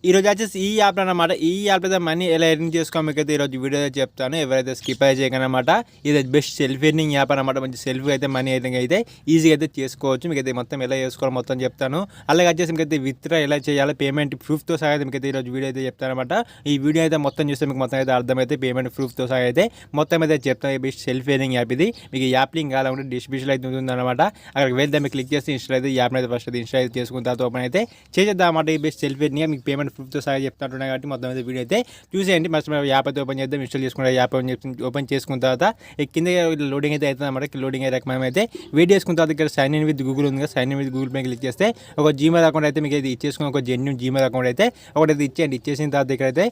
ఈరోజు వచ్చేసి ఈ యాప్ అనమాట. ఈ యాప్ అయితే మనీ ఎలా ఎర్న్ చేసుకోవాలి మీకైతే ఈరోజు వీడియో చెప్తాను. ఎవరైతే స్కిప్ అయ్యి చేయకనమాట. ఇది బెస్ట్ సెల్ఫ్ ఎర్నింగ్ యాప్ అనమాట. మంచి సెల్ఫ్ అయితే మనీ అయితే ఈజీగా అయితే చేసుకోవచ్చు. మీకైతే మొత్తం ఎలా చేసుకోవాలి మొత్తం చెప్తాను. అలాగే వచ్చేసి మీకైతే విత్డ్రా ఎలా చేయాలి పేమెంట్ ప్రూఫ్తో సహా అయితే మీకైతే ఈరోజు వీడియో అయితే చెప్తాను అనమాట. ఈ వీడియో అయితే మొత్తం చూస్తే మీకు మొత్తం అయితే అర్థమైతే పేమెంట్ ప్రూఫ్తో సహా అయితే మొత్తం అయితే చెప్తాను. బెస్ట్ సెల్ఫ్ ఎర్నింగ్ యాప్ ఇది. మీకు ఈ యాప్ లింక్ కావాలంటే డిస్క్రిప్షన్లో అయితే ఉంటుందన్నమాట. అక్కడికి వెళ్తే మీకు క్లిక్ చేస్తే ఇన్స్టాల్ అయితే యాప్ అయితే ఫస్ట్ అయితే ఇన్స్టాల్ అయితే చేసుకున్న తర్వాత ఓపెన్ అయితే చేద్దాం అన్నమాట. ఈ బెస్ట్ సెల్ఫ్ ఎర్నింగ్ మీకు పేమెంట్ ప్రూఫ్తో సహా చెప్తాను కాబట్టి మొత్తం అయితే వీడియో అయితే చూసేయండి. ఫస్ట్ యాప్ అయితే ఓపెన్ చేద్దాం. ఇన్స్టాల్ చేసుకుంటే యాప్ ఓపెన్ చేసుకున్న తర్వాత కింద లోడింగ్ అయితే అవుతుంది అన్నమాట. లోడింగ్ అయ్యాక మనం అయితే వెయిట్ చేసుకున్న తర్వాత ఇక్కడ సైన్ ఇన్ విత్ గూగుల్ ఉంది. సైన్ ఇన్ విత్ గూగుల్ పై క్లిక్ చేస్తే ఒక జీమెయిల్ అకౌంట్ అయితే మీకు అయితే ఇచ్చేసుకుని ఒక జెన్యూన్ జీమెయిల్ అకౌంట్ అయితే ఒకటైతే ఇచ్చేయండి. ఇచ్చేసిన తర్వాత ఇక్కడైతే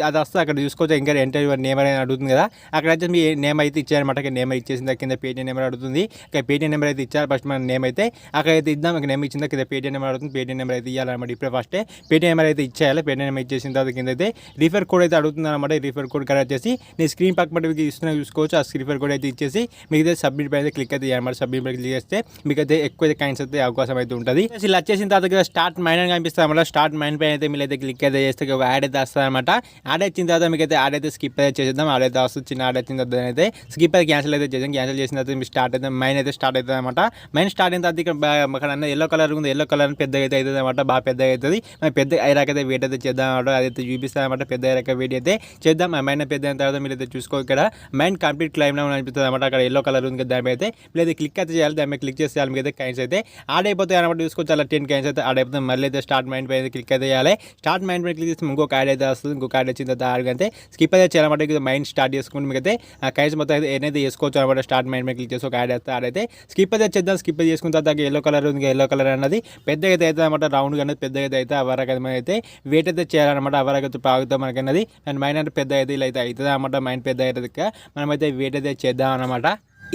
అది వస్తే అక్కడ చూసుకోవచ్చు. ఇంకా ఎంటర్ యువర్ నేమ్ అనేది అడుగుతుంది కదా. అక్కడ అయితే మీ నేమ్ అయితే ఇచ్చారనమాట. నేమ్ ఇచ్చేసిన కింద పేటీఎం నెంబర్ అడుగుతుంది. ఇక్కడ పేటీఎం నెంబర్ అయితే ఇచ్చారు. ఫస్ట్ మన నేమ్ అయితే అక్కడైతే ఇద్దాం. ఇక్కడ నేమ్ ఇచ్చిందా కింద పేటీఎం నెంబర్ అడుగుతుంది. పేటీఎం నెంబర్ అయితే ఇవ్వాలన్నమాట. ఇప్పుడు ఫస్ట్ పేటీఎం నెంబర్ అయితే ఇచ్చేయాలి. పేటీఎం నెంబర్ ఇచ్చేసిన తర్వాత కింద అయితే రిఫర్ కోడ్ అయితే అడుగుతుంది అనమాట. రిఫర్ కోడ్ కరెక్ట్ చేసి నేను స్క్రీన్ పక్కన ఇస్తున్నా చూసుకోవచ్చు. ఆ రిఫర్ కోడ్ అయితే ఇచ్చేసి మీకు సబ్మిట్ పై అయితే క్లిక్ అయితే చేయాలన్నమాట. సబ్మిట్ పై క్లిక్ చేస్తే మీకు అయితే ఎక్కువ కాయిన్స్ అయితే అవకాశం అయితే ఉంటుంది. ఇలా వచ్చేసిన తర్వాత స్టార్ట్ మైన్ అని కనిపిస్తుంది అనమాట. స్టార్ట్ మైన్ పై అయితే మీరు అయితే క్లిక్ అయితే చేస్తే ఒక యాడ్ అయితే వస్తుంది అనమాట. యాడ్ వచ్చిన తర్వాత మీకు అయితే యాడ్ అయితే స్కిప్ అయితే చేద్దాం. యాడ్ అయితే వస్తుంది. చిన్న యాడ్ వచ్చిన తర్వాత అయితే స్కిప్ అయితే క్యాన్సిల్ అయితే చేద్దాం. క్యాన్సిల్ చేసిన తర్వాత మీరు స్టార్ట్ అయితే మైన్ అయితే స్టార్ట్ అవుతుంది అనమాట. మైన్ స్టార్ట్ అయిన తర్వాత ఇక్కడ ఎల్లో కలర్ ఉంది. ఎల్లో కలర్ పెద్దగా అయితే అవుతుంది అనమాట. బాగా పెద్దగా అవుతుంది. పెద్ద ఐరాకైతే వెయిట్ అయితే చేద్దాం అనమాట. అదైతే చూపిస్తుంది అనమాట. పెద్ద ఐరాక వెయిట్ అయితే చేద్దాం. మైన్ పెద్ద అయిన తర్వాత మీరు అయితే చూసుకో. ఇక్కడ మైన్ కంప్లీట్ క్లైమ్ అనిపిస్తుంది అనమాట. అక్కడ ఎల్లో కలర్ ఉంది కదా. దాని అయితే మీరు అయితే క్లిక్ అయితే చేయాలి. దాని మీద క్లిక్ చేస్తే మీకు అయితే కైన్స్ అయితే యాడ్ అయిపోతాయి అనమాట. చూసుకోవచ్చు. అలా 10 కైన్స్ అయితే యాడ్ అయిపోతుంది. మళ్ళీ అయితే స్టార్ట్ మైండ్ పై క్లిక్ అయితే చేయాలి. స్టార్ట్ మైండ్ పై క్లిక్ చేస్తే ఇంకొక యాడ్ అయితే వస్తుంది. ఇంకొక యాడ్ వచ్చిన తర్వాత యాడ్ అయితే స్కిప్ అయితే చేయాలన్నమాట. మైండ్ స్టార్ట్ చేసుకుంటే మీకు అయితే ఆ కైన్స్ మొత్తం అయితే ఏదైతే చేసుకోవచ్చు అనమాట. స్టార్ట్ మైండ్ పై క్లిక్ చేసి ఒక యాడ్ అయితే యాడ్ అయితే స్కిప్ అయితే చేద్దాం. స్కిప్ చేసుకున్న తర్వాత ఎల్లో కలర్ ఉంది. ఎల్లో కలర్ అన్నది పెద్దగా అయితే అవుతుంది అనమాట. రౌండ్గా అనేది పెద్దగా అయితే అవరకు అయితే వెయిట్ అయితే చేయాలన్నమాట. అవరకు అయితే పాగుతాం మనకి అన్నది. అండ్ మైండ్ అంటే పెద్ద అయితే ఇలా అయితే అవుతుంది అనమాట. మైండ్ పెద్ద అవుతుంది. మనమైతే వెయిట్ అయితే చేద్దాం అనమాట.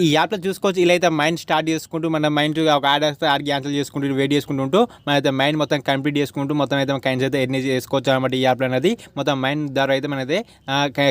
ఈ యాప్లో చూసుకోవచ్చు. ఇలా అయితే మైండ్ స్టార్ట్ చేసుకుంటూ మన మైండ్ ఒక యాడ్ వస్తే యాడ్ క్యాన్సిల్ చేసుకుంటూ వెయిట్ చేసుకుంటూ మనైతే మైండ్ మొత్తం కంప్లీట్ చేసుకుంటూ మొత్తం అయితే కైన్స్ అయితే ఎర్న్ చేసుకోవచ్చు అనమాట. ఈ యాప్లో అనేది మొత్తం మైండ్ ద్వారా అయితే మనైతే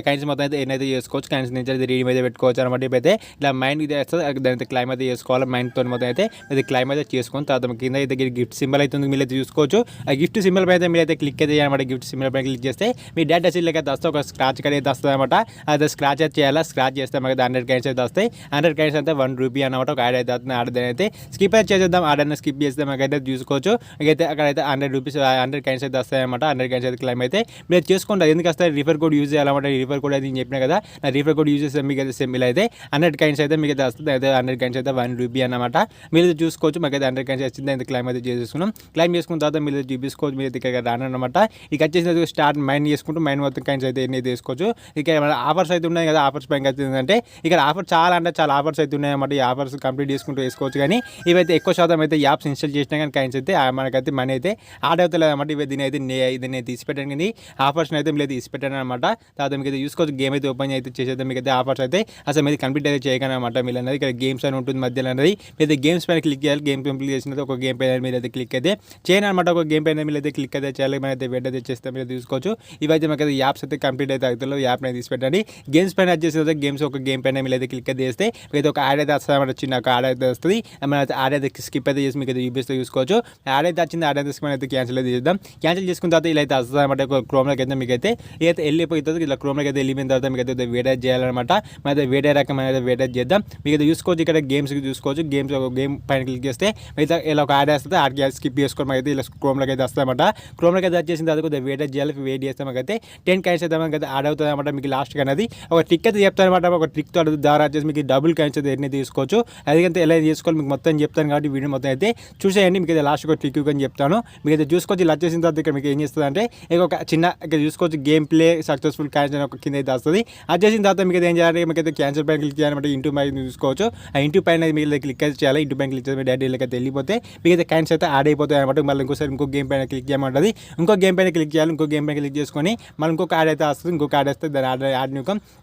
కైన్స్ మొత్తం అయితే ఎర్న్ అయితే చేసుకోవచ్చు. కైన్స్ నుంచి అయితే రీడింగ్ అయితే పెట్టుకోవచ్చు అనమాట. ఇప్పుడైతే ఇలా మైండ్ ఇది వస్తుంది. దాని అయితే క్లైమ్ అయితే చేసుకోవాలి. మైండ్తో మొత్తం అయితే ఇది క్లైమ్ అయితే చేసుకొని తర్వాత కింద అయితే గిఫ్ట్ సింబల్ అయితే మీరు అయితే చూసుకోవచ్చు. ఆ గిఫ్ట్ సింబల్ పై అయితే మీరు అయితే క్లిక్ అయితే చేయాలన్నమాట. గిఫ్ట్ సింబల్ పై క్లిక్ చేస్తే మీ డేటా సీల్ అయితే వస్తే ఒక స్క్రాచ్ కార్డ్ అయితే వస్తుంది అనమాట. అది స్క్రాచ్ అయితే చేయాలి. స్క్రాచ్ చేస్తే మనకి 100 కైన్స్ అయితే వస్తాయి. 100 కైన్స్ అయితే ₹1 అనమాట. ఒక యాడ్ అయితే అవుతుంది. యాడ్ అయితే స్కిప్ అయితే చేసేద్దాం. యాడ్ అనేది స్కిప్ చేస్తే మనకైతే చూసుకోవచ్చు. అయితే అక్కడైతే ₹100 100 కైన్స్ అయితే వస్తాయి అనమాట. 100 కైన్స్ అయితే క్లైమ్ అయితే మీరు చేసుకుంటారు. ఎందుకు వస్తాయి రిఫర్ కోడ్ యూజ్ చేయాలన్నమాట. రిఫర్ కోడ్ అయితే నేను చెప్పినా కదా. నా రిఫర్ కోడ్ యూజ్ చేస్తే మీకు అయితే సింబల్ అయితే 100 కైన్స్ అయితే మీకు అయితే వస్తుంది. అయితే 100 కైన్స్ అయితే ₹1 అనమాట. మీరు అయితే చూసుకోవచ్చు. మాకైతే 100 కైన్స్ వచ్చింది. అయితే క్లైమ్ అయితే చేసుకున్నాం. క్లైమ్ చేసుకున్న తర్వాత మీరు చూపించుకోవచ్చు. మీరు ఇక్కడ రానమాట. ఇక వచ్చేసి స్టార్ట్ మైండ్ చేసుకుంటూ మైండ్ మొత్తం కైన్స్ అయితే ఎన్ని తీసుకోవచ్చు. ఇక ఆఫర్స్ అయితే ఉన్నాయి కదా. ఆఫర్స్ పైన ఏంటంటే ఇక్కడ ఆఫర్ చాలా అంటే చాలా ఆఫర్స్ అయితే ఉన్నాయి అన్నమాట. ఈ ఆఫర్స్ కంప్లీట్ చేసుకుంటూ వేసుకోవచ్చు. కానీ ఇవైతే ఎక్కువ శాతం అయితే యాప్స్ ఇన్స్టాల్ చేసినా కానీ కైన్స్ అయితే మనకైతే మనీ అయితే యాడ్ అవుతలేదు అనమాట. ఇవి దీని అయితే దీన్ని తీసిపెట్టాను. కానీ ఆఫర్స్ అయితే మీరు తీసిపెట్టాను అనమాట. తర్వాత మీకు అయితే చూసుకోవచ్చు. గేమ్ అయితే ఓపెన్ అయితే చేసేద్దాం. మీకు అయితే ఆఫర్స్ అయితే అసలు మీరు కంప్లీట్ అయితే చేయగానే అనమాట. మీరు అనేది ఇక్కడ గేమ్స్ అని ఉంటుంది మధ్యలో అనేది మీరు గేమ్స్ పైన క్లిక్ చేయాలి. గేమ్ కంప్లీట్ చేసిన ఒక గేమ్ పైన మీరు అయితే క్లిక్ అయితే చేయను అనమాట. ఒక గేమ్ పైన మీరు అయితే క్లిక్ అయితే చేయాలి. మనం అయితే వెయిట్ అయితే చేస్తే మీరు చూసుకోవచ్చు. ఇవైతే మాకు అయితే యాప్స్ అయితే కంప్లీట్ అయితే అవుతుంది. యాప్ అయితే తీసిపెట్టండి. గేమ్స్ పైన వచ్చేసి గేమ్స్ ఒక గేమ్ పైన మీరు అయితే క్లిక్ అయితే చేస్తే మీకు ఒక యాడ్ అయితే వస్తుంది అనమాట. చిన్న ఒక యాడ్ అయితే వస్తుంది. మనం అయితే యాడ్ అయితే స్కిప్ అయితే చేసి మీకు అయితే చూపిస్తే చూసుకోవచ్చు. యాడ్ అయితే వచ్చింది. యాడ్ అయితే మనం అయితే క్యాన్సిల్ అయితే చేద్దాం. క్యాన్సిల్ చేసుకున్న తర్వాత ఇలా అయితే వస్తుంది అనమాట. క్రోమ్లోకి అయితే మీకు అయితే ఏదైతే వెళ్ళిపోతుంది. ఇలా క్రోమ్లోకి అయితే వెళ్ళిపోయిన తర్వాత మీకు అయితే వెయిట్ అయితే చేయాలన్నమాట. మన అయితే వెయిట్ అయ్యాక మనం అయితే వెయిట్ అయితే చేద్దాం. మీకు అయితే చూసుకోవచ్చు. ఇక్కడ గేమ్స్ చూసుకోవచ్చు. గేమ్స్ ఒక గేమ్ పైన క్లిక్ చేస్తే అయితే ఇలా ఒక యాడ్ వస్తుంది. యాడ్ స్కిప్ చేసుకొని మనకి అయితే ఇలా క్రోమ్లోకి అయితే వస్తుంది అనమాట. క్రోమ్లోకి అయితే వచ్చేసిన తర్వాత కొద్దిగా వెయిట్ అయితే చేయాలి. వెయిట్ చేస్తే మనకి అయితే 10 కైన్స్ అయితే మనకి అయితే యాడ్ అవుతుంది అనమాట. మీకు లాస్ట్గా అనేది ఒక ట్రిక్ అయితే చెప్తాను అనమాట. ఒక ట్రిక్ ద్వారా వచ్చేసి మీకు డబుల్ కైన్స్ అయితే ఎన్ని తీసుకోవచ్చు. అదికంటే ఎలా చేసుకోవాలి మీకు మొత్తం చెప్తాను కాబట్టి వీడియో మొత్తం అయితే చూసేయండి. మీకు అయితే లాస్ట్ ఒక ట్రిక్ అని చెప్తాను. మీకు అయితే చూసుకోవచ్చు. ఇలా వచ్చేసిన తర్వాత ఇక్కడ మీకు ఏం చేస్తుంది అంటే ఒక చిన్న ఇక్కడ చూసుకోవచ్చు. గేమ్ ప్లే సక్సెస్ఫుల్ క్యాన్స్ అని ఒక కింద అయితే వస్తుంది. అది చేసిన తర్వాత మీకు ఏం చేయాలి. మీకు అయితే క్యాన్సిల్ పైన క్లిక్ చేయాలంటే ఇంటూ పైన చూసుకోవచ్చు. ఆ ఇంటూ పైన మీరు క్లిక్ అయితే చేయాలి. ఇంటూ పైన క్లిక్ చేస్తే డైరెక్ట్ అయితే వెళ్ళిపోతే మీకు అయితే క్యాన్స్ అయితే యాడ్ అయిపోతాయి అనమాట. మళ్ళీ ఇంకోసారి ఇంకో గేమ్ పైన క్లిక్ చేయమంటుంది. ఇంకో గేమ్ పైన క్లిక్ చేయాలి. ఇంకో గేమ్ పైన క్లిక్ చేసుకొని మళ్ళీ ఇంకొక యాడ్ అయితే వస్తుంది. ఇంకొక యాడ్ వస్తే దాని యాడ్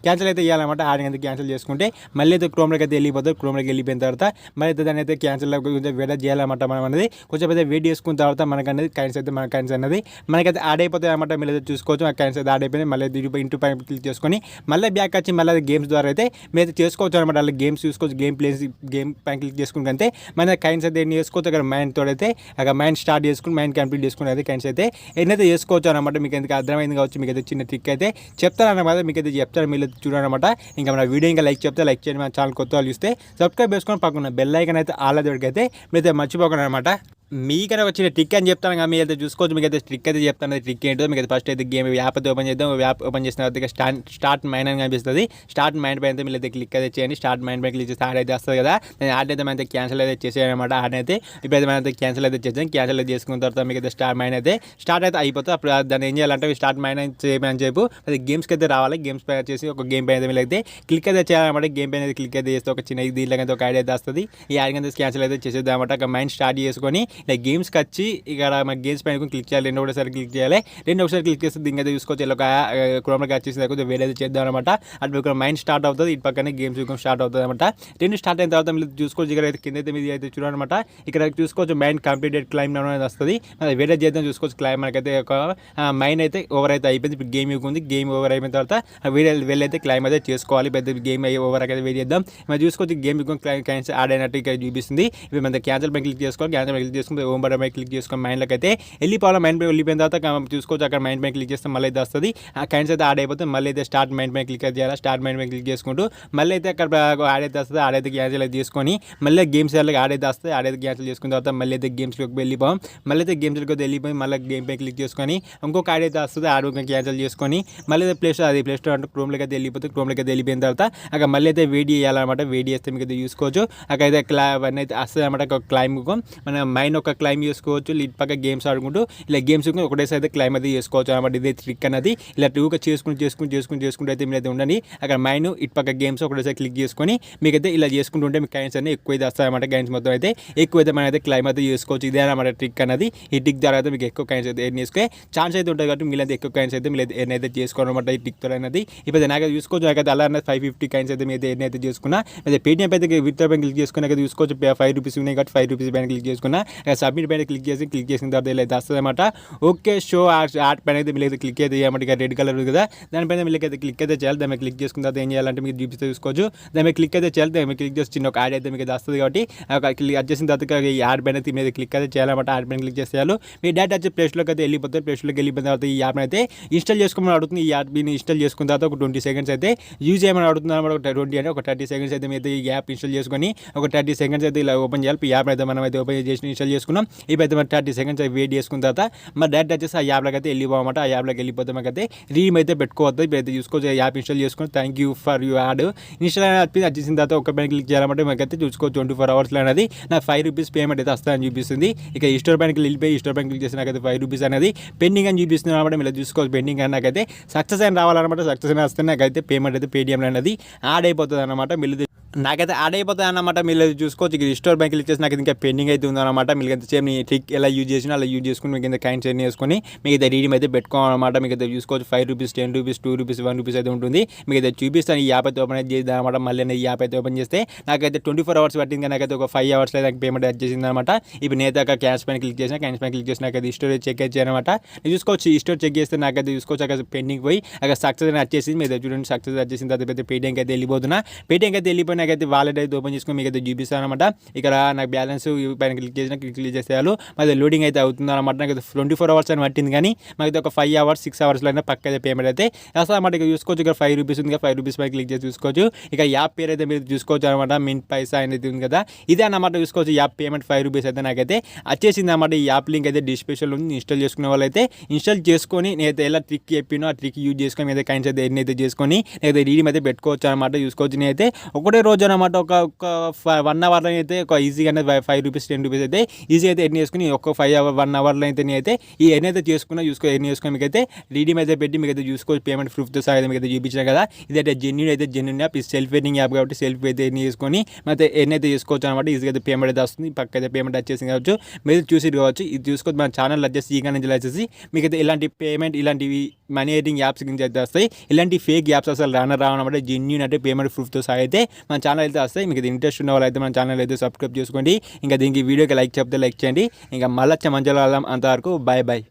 క్యాన్సిల్ అయితే చేయాలన్నమాట. యాడ్ అయితే క్యాన్సిల్ చేసుకుంటే మళ్ళీ అయితే క్రోమ్ క్రోమ్లోకి అయితే వెళ్ళిపోతుంది. క్రోమ్లోకి వెళ్ళిపోయిన తర్వాత మరి అయితే దాన్ని అయితే క్యాన్సిల్ కొంచెం వెయిట్ చేయాలన్నమాట. మనం అనేది కొంచెం అయితే వెయిట్ చేసుకున్న తర్వాత మనకు అనేది కాయిన్స్ అయితే మన కాయిన్స్ అనేది మనకైతే యాడ్ అయిపోతాయి అన్నమాట. మీరు అయితే చూసుకోవచ్చు ఆ కాయిన్స్ అయితే యాడ్ అయిపోయింది. మళ్ళీ ఇంటూ పైన క్లిక్ చేసుకొని మళ్ళీ బ్యాక్ వచ్చి మళ్ళీ గేమ్స్ ద్వారా అయితే మీరు అయితే చేసుకోవచ్చు అనమాట. అలా గేమ్స్ చూసుకోవచ్చు. గేమ్ పైన క్లిక్ చేసుకుంటే మన కాయిన్స్ అయితే ఎన్ని చేసుకోవచ్చు. అక్కడ మైండ్ తోడు అయితే అక్కడ మైండ్ స్టార్ట్ చేసుకుని మైండ్ కంప్లీట్ చేసుకుని అయితే కాయిన్స్ అయితే ఎన్నైతే చేసుకోవచ్చు అనమాట. మీకు ఎందుకు అర్థమైంది కావచ్చు. మీకు అయితే చిన్న ట్రిక్ అయితే చెప్తారన్నమాట. మీకు అయితే చెప్తారు మీరు చూడాలన్నమాట. ఇంకా మన వీడియో ఇంకా లైక్ లైక్ చేయండి. మన ఛానల్ కొత్త వాళ్ళు చూస్తే సబ్స్క్రైబ్ చేసుకొని పక్కన బెల్ ఐకాన్ అయితే ఆల్ అయితే అయితే మీరైతే మర్చిపోకండి అనమాట. మీకైనా వచ్చిన ట్రిక్ అని చెప్తాను కదా, మీరు అయితే చూసుకోవచ్చు. మీకు అయితే ట్రిక్ అయితే చెప్తాను. ట్రిక్ ఏంటో మీకు అయితే ఫస్ట్ అయితే గేమ్ యాప్ అయితే ఓపెన్ చేద్దాం. యాప్ ఓపెన్ చేసిన తర్వాత స్టార్ట్ మైండ్ అని కనిపిస్తుంది. స్టార్ట్ మైండ్ పైన అయితే మీరు అయితే క్లిక్ అయితే చేయండి. స్టార్ట్ మైండ్ పైన క్లిక్ చేస్తే యాడ్ అయితే వస్తుంది కదా. నేను యాడ్ అయితే మనైతే క్యాన్సిల్ అయితే చేసేయాలి అనమాట. యాడ్ అయితే ఇప్పుడైతే మనైతే క్యాన్సిల్ అయితే చేద్దాం. క్యాన్సిల్ అయితే చేసుకున్న తర్వాత మీకు అయితే స్టార్ట్ మైండ్ అయితే స్టార్ట్ అయితే అయిపోతుంది. అప్పుడు దాన్ని ఏం చేయాలంటే స్టార్ట్ మైండ్ అయితే చేయమని చెప్పు అది గేమ్స్కి అయితే రావాలి. గేమ్స్ పై చేసి ఒక గేమ్ పైన అయితే మీరు అయితే క్లిక్ అయితే చేయాలన్నమాట. గేమ్ పైన అయితే క్లిక్ అయితే చేస్తే ఒక చిన్న దీనిలో అయితే ఒక ఐడియా అయితే వస్తుంది. ఈ యాడ్ అయితే క్యాన్సిల్ అయితే చేసేద్దాం అనమాట. మైండ్ స్టార్ట్ చేసుకొని ఇలా గేమ్స్కి వచ్చి ఇక్కడ మన గేమ్స్ పైన క్లిక్ చేయాలి. రెండు ఒకసారి క్లిక్ చేయాలి. రెండు ఒకసారి క్లిక్ చేస్తే దీనికి అయితే చూసుకోవచ్చు. ఇలా క్రోమ్లోకి వచ్చేసి కొంచెం వేరేది చేద్దాం అనమాట. అటు ఇక్కడ మైండ్ స్టార్ట్ అవుతుంది. ఇటు పక్కనే గేమ్స్ స్టార్ట్ అవుతుంది అనమాట. రెండు స్టార్ట్ అయిన తర్వాత మీరు చూసుకోవచ్చు. ఇక్కడ అయితే కింద అయితే మీరు అయితే చూడాలన్నమాట. ఇక్కడ చూసుకోవచ్చు మైండ్ కంప్లీటెడ్ క్లైమ్ అనేది వస్తుంది. అది వేరే చేద్దాం చూసుకోవచ్చు. క్లైమ్ మనకైతే ఒక మైండ్ అయితే ఓవర్ అయితే అయిపోయింది. ఇప్పుడు గేమ్ ఉంది. గేమ్ ఓవర్ అయిపోయిన తర్వాత వెళ్ళైతే క్లైమ్ అయితే చేసుకోవాలి. పెద్ద గేమ్ ఓవర్ అయితే వెయిట్ చేద్దాం. మనం చూసుకోవచ్చు. గేమ్ క్లైమ్స్ యాడ్ అయినట్టు ఇక్కడ చూపిస్తుంది. ఇప్పుడు మన క్యాన్సిల్ పై క్లిక్ చేసుకోవాలి. క్యాన్సిల్ పై క్లిక్ చేసుకుంటే ఓం బటన్ పై క్లిక్ చేసుకొని మైండ్లోకి అయితే వెళ్ళిపోవాలి. మైండ్ పై వెళ్ళిపోయిన తర్వాత చూసుకోవచ్చు. అక్కడ మైండ్ పై క్లిక్ చేస్తే మళ్ళీ అయితే వస్తుంది. ఆ కాయిన్స్ అయితే యాడ్ అయిపోతుంది. మళ్ళీ అయితే స్టార్ట్ మైండ్ పై క్లిక్ చేయాలి. స్టార్ట్ మైండ్ పై క్లిక్ చేసుకుంటూ మళ్ళీ అయితే అక్కడ యాడ్ అయితే వస్తుంది. యాడ్ అయితే క్యాన్సిల్ అయితే చేసుకొని మళ్ళీ గేమ్స్ యాడ్ అయితే వస్తుంది. యాడ్ అయితే క్యాన్సిల్ చేసుకున్న తర్వాత మళ్ళీ అయితే గేమ్స్లోకి వెళ్ళిపోయాం. మళ్ళీ అయితే గేమ్స్లోకి వెళ్ళిపోయి మళ్ళీ గేమ్ పై క్లిక్ చేసుకొని ఇంకొక యాడ్ అయితే వస్తుంది. యాడ్ క్యాన్సిల్ చేసుకొని మళ్ళీ అయితే ప్లే స్టోర్ అంటే క్రోమ్లోకి అయితే వెళ్ళిపోతుంది. క్రోమ్లోకి అయితే వెళ్ళిపోయిన తర్వాత అక్కడ మళ్ళీ అయితే వేడి చేయాలన్నమాట. వేడి చేస్తే మీకు అయితే చూసుకోవచ్చు. అక్కడ అయితే అవన్నీ అయితే వస్తుంది అనమాట. ఒక క్లైమ్ మన మైండ్ ఒక క్లైమ్ చేసుకోవచ్చు. ఇటు పక్క గేమ్స్ ఆడుకుంటూ ఇలా గేమ్స్ ఒకటేసారి అయితే క్లైమ్ అయితే చేసుకోవచ్చు అనమాట. ఇదే ట్రిక్ అనేది ఇలా టూగా చేసుకుంటూ అయితే మీరు అయితే ఉండండి. అక్కడ మైండ్ ఇటు పక్క గేమ్స్ ఒకటేసారి క్లిక్ చేసుకొని మీకైతే ఇలా చేసుకుంటుంటే మీ కాయిన్స్ అన్ని ఎక్కువ అయితే వస్తాయన్నమాట. కాయిన్స్ మొత్తం అయితే ఎక్కువ అయితే మనం అయితే క్లైమ్ అయితే చేసుకోవచ్చు. ఇదే అనమాట ట్రిక్ అనేది. ఈ ట్రిక్ ద్వారా అయితే మీకు ఎక్కువ కాయిన్స్ అయితే ఎర్న్ చేసుకునే ఛాన్స్ అయితే ఉంటుంది. కాబట్టి మీరైతే ఎక్కువ కాయిన్స్ అయితే మీరు ఎర్న్ అయితే చేసుకోవాలన్నమాట. ఈ ట్రిక్ అనేది ఇప్పుడు నాకైతే చూసుకోవచ్చు. నాకైతే అలా 550 కాయిన్స్ అయితే మీరు ఎర్న్ అయితే చేసుకున్నా. అయితే పేటీఎం అయితే విత్ పైన క్లిక్ చేసుకుని అయితే చూసుకోవచ్చు. 5 రూపీస్ ఉన్నాయి కాబట్టి 5 రూపీస్ పైన క్లిక్ చేసుకున్నా. సబ్మిట్ పైన క్లిక్ చేసిన తర్వాత ఇలా అయితే వస్తుంది అనమాట. ఓకే షో ఆర్ట్ పైన అయితే మీరు అయితే క్లిక్ అయితే చేయమంటే ఇక రెడ్ కలర్ కదా, దానిపైన మీరు అయితే క్లిక్ అయితే చేయాలి. దాని మీద క్లిక్ చేసుకున్న తర్వాత ఏం చేయాలంటే మీకు చూపిస్తే చూసుకోవచ్చు. దాని మీద క్లిక్ అయితే చేయాలి. దాని మీద క్లిక్ చేసి చిన్న ఒక యాడ్ అయితే మీకు అయితే వస్తుంది. కాబట్టి క్లిక్ వచ్చేసిన తర్వాత ఈ యాడ్ పైన అయితే మీరు క్లిక్ అయితే చేయాలన్నమాట. యాడ్ పైన క్లిక్ చేసేయాలి. మీ డేటా వచ్చి ప్లేస్లోకి అయితే వెళ్ళిపోతారు. ప్లేస్లోకి వెళ్ళిపోయిన తర్వాత ఈ యాప్ అయితే ఇన్స్టాల్ చేసుకోమని అడుగుతుంది. ఈ యాప్ ఇన్స్టాల్ చేసుకున్న తర్వాత ఒక 20 సెకండ్స్ అయితే యూజ్ చేయమని అడుగుతుంది అనమాట. ఒక 20 అంటే ఒక 30 సెకండ్స్ అయితే మీరు ఈ యాప్ ఇన్స్టాల్ చేసుకొని ఒక 30 సెకండ్స్ అయితే ఇలా ఓపెన్ చేయాలి. ఈ యాప్ అయితే మనం అయితే ఓపెన్ చేసి ఇన్స్టాల్ చేసుకున్నాం. ఇప్పుడైతే మరి 30 సెకండ్స్ వెయిట్ చేసుకున్న తర్వాత మరి డైరెక్ట్ వచ్చేసి ఆ యాప్లోకి అయితే వెళ్ళిపోమాట. ఆ యాప్లోకి వెళ్ళిపోతే మాకైతే రీమ్ అయితే పెట్టుకోవద్దు. ఇప్పుడైతే చూసుకోవచ్చు. యాప్ ఇన్స్టాల్ చేసుకుని thank you for you add install అనేది వచ్చేసిన తర్వాత ఒక పైన క్లిక్ చేయాలంటే మాకైతే చూసుకోవచ్చు 24 అవర్స్లో అనేది నాకు 5 రూపీస్ పేమెంట్ అయితే వస్తుందని చూపిస్తుంది. ఇక స్టోర్ పైనకి వెళ్ళిపోయి స్టోర్ పైన క్లిక్ చేసి నాకైతే 5 రూపీస్ అనేది పెండింగ్ అని చూపిస్తుంది అనమాట. మీరు చూసుకోవచ్చు పెండింగ్ అని నాకైతే సక్సెస్ అని రావాలన్నమాట. సక్సెస్ అని వస్తే నాకైతే పేమెంట్ అయితే పేటీఎంలో అనేది యాడ్ అయిపోతుంది అనమాట. మీరు నాకైతే యాడ్ అయిపోతుంది అన్నమాట. మీరు చూసుకోవచ్చు. ఇక్కడ స్టోర్ బ్యాంక్ క్లిక్ చేసి నాకు ఇంకా పెండింగ్ అయితే ఉందన్నమాట. మీకు ఎంత సేమ్ ట్రిక్ ఎలా యూజ్ చేసినా అలా యూజ్ చేసుకుని మీకు ఇంత కాయిన్స్ ఎన్ని చేసుకొని మీకు అయితే రీడీమ్ అయితే పెట్టుకోవాలన్నమాట. మీకు అయితే చూసుకోవచ్చు 5 రూపీస్ 10 రూపీస్ 2 రూపీస్ 1 రూపీస్ అయితే ఉంటుంది. మీకు అయితే చూపిస్తాను. ఈ యాప్ అయితే ఓపెన్ అయితే చేద్దాం అనమాట. మళ్ళీ ఈ యాప్ అయితే ఓపెన్ చేస్తే నాకైతే 24 అవర్స్ పట్టింది. నాకైతే ఒక 5 అవర్స్లో నాకు పేమెంట్ వచ్చేసింది అనమాట. ఇప్పుడు నేనైతే అక్కడ క్యాష్ పైన క్లిక్ చేసిన నాకైతే స్టోరేజ్ చెక్ అయితే అనమాట. చూసుకోవచ్చు. ఈ స్టోర్ చెక్ చేస్తే నాకైతే చూసుకోవచ్చు అక్కడ పెండింగ్ పోయి అక్కడ సక్సెస్ అని వచ్చేసింది. మీరు చూడండి సక్సెస్ వచ్చేసిన తర్వాత అయితే పేటీఎంకి అయితే వెళ్ళిపోతున్నా. పేటీఎంకి అయితే వెళ్ళిపోయి నాకైతే వాలెట్ అయితే ఓపెన్ చేసుకుని మీకు అయితే చూపిస్తాను అనమాట. ఇక్కడ నాకు బ్యాలెన్స్ పైన క్లిక్ చేసేయాలి. మరి లోడింగ్ అయితే అవుతుంది అనమాట. నాకు 24 అవర్స్ అని పట్టింది. కానీ మాకైతే ఒక 5 అవర్స్ 6 అవర్స్లో అయినా పక్క అయితే పేమెంట్ అయితే వస్తుంది అనమాట. ఇక చూసుకోవచ్చు. ఇక్కడ 5 రూపీస్ ఉంది. 5 రూపీస్ పై క్లిక్ చేసి చూసుకోవచ్చు. ఇక యాప్ పేరు అయితే మీరు చూసుకోవచ్చు అనమాట. మిన్ పైసా అనేది ఉంది కదా, ఇదే అన్నమాట. చూసుకోవచ్చు. యాప్ పేమెంట్ 5 రూపీస్ అయితే నాకైతే వచ్చేసింది అనమాట. ఈ యాప్ లింక్ అయితే డిస్క్రిప్షన్లో ఉంది. ఇన్స్టాల్ చేసుకునే వాళ్ళు అయితే ఇన్స్టాల్ చేసుకొని నేనైతే ఎలా ట్రిక్ చెప్పినో ఆ ట్రిక్ యూజ్ చేసుకొని మీద కాయిన్స్ అయితే ఎన్ని అయితే చేసుకొని నేనైతే రీడీమ్ అయితే పెట్టుకోవచ్చు అనమాట. చూసుకోవచ్చు. నేనైతే ఒకటే రోజు అనమాట ఒక 1 అవర్లో అయితే ఒక ఈజీగా అనేది 5 రూపీస్ 10 రూపీస్ అయితే ఈజీ అయితే ఎన్ని చేసుకుని ఒక 1 అవర్లో అయితే నేనైతే ఈ ఎన్ని అయితే చేసుకున్నా ఎన్ని చేసుకుని మీకు అయితే రీడీమ్ అయితే పెట్టి మీకు అయితే చూసుకోవచ్చు. పేమెంట్ ప్రూఫ్తో సహా అయితే మీకు అయితే చూపించాను కదా. ఇదైతే జెన్యూన్ యాప్. ఇది సెల్ఫ్ ఎర్నింగ్ యాప్ కాబట్టి సెల్ఫ్ అయితే ఎన్ని చేసుకొని అయితే ఎన్ని అయితే చేసుకోవచ్చు అనమాట. ఈజీగా అయితే పేమెంట్ అయితే వస్తుంది. పక్క అయితే పేమెంట్ వచ్చేసింది కావచ్చు. మీరు చూసి కావచ్చు. ఇది చూసుకోవచ్చు. మన ఛానల్ వచ్చేసి ఈ నుంచి వచ్చేసి మీకు అయితే ఇలాంటి పేమెంట్ ఇలాంటివి మనీ ఎడిటింగ్ యాప్స్ గురించి అయితే వస్తాయి. ఇలాంటి ఫేక్ యాప్స్ అసలు రావన్నమాట జెన్యూన్ అంటే పేమెంట్ ప్రూఫ్తో సహా అయితే మన ఛానల్ అయితే వస్తాయి. మీకు ఇంట్రెస్ట్ ఉన్న వాళ్ళు అయితే మన ఛానల్ అయితే సబ్స్క్రైబ్ చేసుకోండి. ఇంకా దీనికి వీడియోకి లైక్ చెప్తే లైక్ చేయండి. ఇంకా మళ్ళీ మంచిగా అంతవరకు బాయ్ బాయ్.